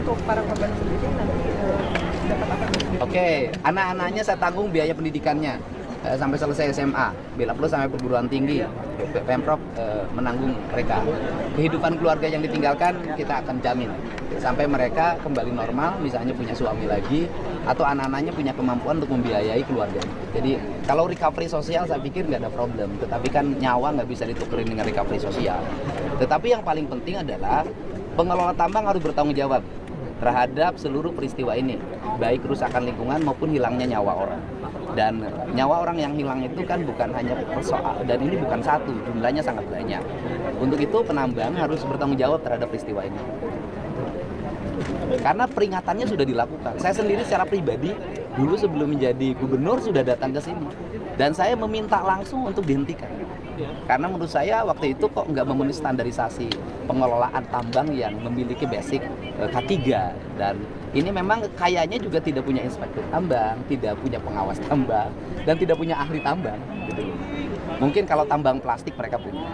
untuk para korban sendiri nanti dapat apa? Oke, anak-anaknya saya tanggung biaya pendidikannya sampai selesai SMA, bila perlu sampai perguruan tinggi. Pemprov menanggung mereka. Kehidupan keluarga yang ditinggalkan kita akan jamin sampai mereka kembali normal, misalnya punya suami lagi atau anak-anaknya punya kemampuan untuk membiayai keluarganya. Jadi kalau recovery sosial saya pikir nggak ada problem, tetapi kan nyawa nggak bisa ditukerin dengan recovery sosial. Tetapi yang paling penting adalah pengelola tambang harus bertanggung jawab terhadap seluruh peristiwa ini, baik kerusakan lingkungan maupun hilangnya nyawa orang. Dan nyawa orang yang hilang itu kan bukan hanya persoalan, dan ini bukan satu, jumlahnya sangat banyak. Untuk itu penambang harus bertanggung jawab terhadap peristiwa ini. Karena peringatannya sudah dilakukan. Saya sendiri secara pribadi dulu sebelum menjadi gubernur sudah datang ke sini. Dan saya meminta langsung untuk dihentikan. Karena menurut saya waktu itu kok nggak memenuhi standarisasi pengelolaan tambang yang memiliki basic K3. Dan ini memang kayaknya juga tidak punya inspektur tambang, tidak punya pengawas tambang, dan tidak punya ahli tambang. Gitu. Mungkin kalau tambang plastik mereka punya.